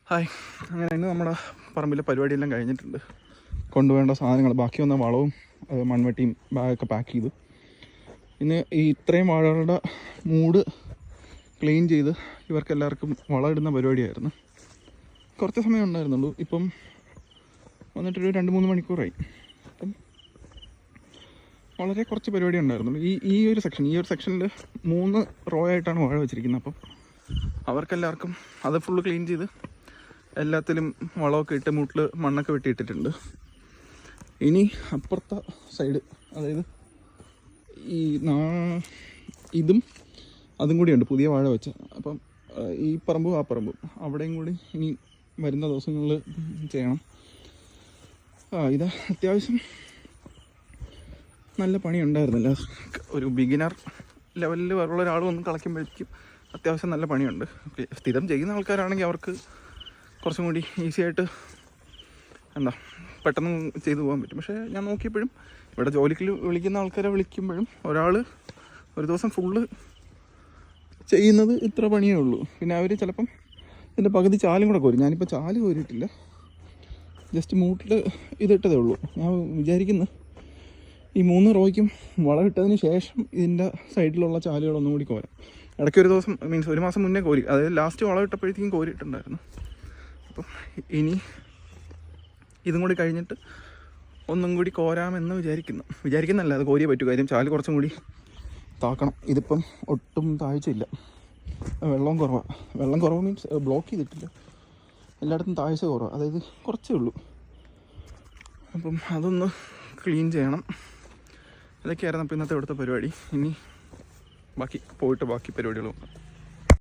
Hi. അങ്ങനെ ഇന്ന് നമ്മുടെ പറമ്പിലെ പരിപാടിയെല്ലാം കഴിഞ്ഞിട്ടുണ്ട്. കൊണ്ടുപോകേണ്ട സാധനങ്ങൾ ബാക്കി വന്ന വളവും മൺവെട്ടിയും ബാഗൊക്കെ പാക്ക് ചെയ്തു. ഇന്ന് ഈ ഇത്രയും വാഴകളുടെ മൂട് ക്ലീൻ ചെയ്ത് ഇവർക്കെല്ലാവർക്കും വളമിടുന്ന പരിപാടിയായിരുന്നു. കുറച്ച് സമയം ഉണ്ടായിരുന്നുള്ളൂ. ഇപ്പം വന്നിട്ടൊരു 2-3 മണിക്കൂറായി. അപ്പം വളരെ കുറച്ച് പരിപാടി ഉണ്ടായിരുന്നുള്ളൂ. ഈ ഒരു സെക്ഷനിൽ 3 റോ ആയിട്ടാണ് വാഴ വെച്ചിരിക്കുന്നത്. അപ്പം അവർക്കെല്ലാവർക്കും അത് ഫുള്ള് ക്ലീൻ ചെയ്ത് എല്ലാത്തിലും വളമൊക്കെ ഇട്ട് മൂട്ടിൽ മണ്ണൊക്കെ വെട്ടിയിട്ടിട്ടുണ്ട്. ഇനി അപ്പുറത്തെ സൈഡ്, അതായത് ഇതും അതും കൂടിയുണ്ട് പുതിയ വാഴ വെച്ച. അപ്പം ഈ പറമ്പും ആ പറമ്പും അവിടെയും കൂടി ഇനി വരുന്ന ദിവസങ്ങളിൽ ചെയ്യണം. ഇത് അത്യാവശ്യം നല്ല പണി ഉണ്ടായിരുന്നില്ല. ഒരു ബിഗിനർ ലെവലിൽ ഉള്ള ഒരാൾ വന്ന് കളയ്ക്കുമ്പോഴേക്കും അത്യാവശ്യം നല്ല പണിയുണ്ട്. സ്ഥിരം ചെയ്യുന്ന ആൾക്കാരാണെങ്കിൽ അവർക്ക് കുറച്ചും കൂടി ഈസി ആയിട്ട് പെട്ടെന്ന് ചെയ്തു പോകാൻ പറ്റും. പക്ഷേ ഞാൻ നോക്കിയപ്പോഴും ഇവിടെ ജോലിക്ക് വിളിക്കുന്ന ആൾക്കാരെ വിളിക്കുമ്പോഴും ഒരാൾ ഒരു ദിവസം ഫുള്ള് ചെയ്യുന്നത് ഇത്ര പണിയേ ഉള്ളൂ. പിന്നെ അവർ ചിലപ്പം ഇതിൻ്റെ പകുതി ചാലും കൂടെ കോരും. ഞാനിപ്പോൾ ചാല് കോരിയിട്ടില്ല, ജസ്റ്റ് മൂട്ടിൽ ഇതിട്ടതേ ഉള്ളൂ. ഞാൻ വിചാരിക്കുന്നു ഈ 3 റോയ്ക്കും വളമിട്ടതിന് ശേഷം ഇതിൻ്റെ സൈഡിലുള്ള ചാലുകളൊന്നും കൂടി കോരാം. ഇടയ്ക്ക് ഒരു ദിവസം ഒരു മാസം മുന്നേ കോരി, അതായത് ലാസ്റ്റ് വളമിട്ടപ്പോഴത്തേക്കും കോരിയിട്ടുണ്ടായിരുന്നു. അപ്പം ഇനി ഇതും കൂടി കഴിഞ്ഞിട്ട് ഒന്നും കൂടി കോരാമെന്ന് വിചാരിക്കുന്നല്ല, അത് കോരിയേ പറ്റൂ. കാര്യം ചാല് കുറച്ചും കൂടി താക്കണം. ഇതിപ്പം ഒട്ടും താഴ്ചയില്ല, വെള്ളം കുറവ് മീൻസ് ബ്ലോക്ക് ചെയ്തിട്ടില്ല, എല്ലായിടത്തും താഴ്ച കുറവാണ്, അതായത് കുറച്ചേ ഉള്ളൂ. അപ്പം അതൊന്ന് ക്ലീൻ ചെയ്യണം. ഇതൊക്കെയായിരുന്നു അപ്പോൾ ഇന്നത്തെ ഇവിടുത്തെ പരിപാടി. ഇനി ബാക്കി പരിപാടികൾ നോക്കാം.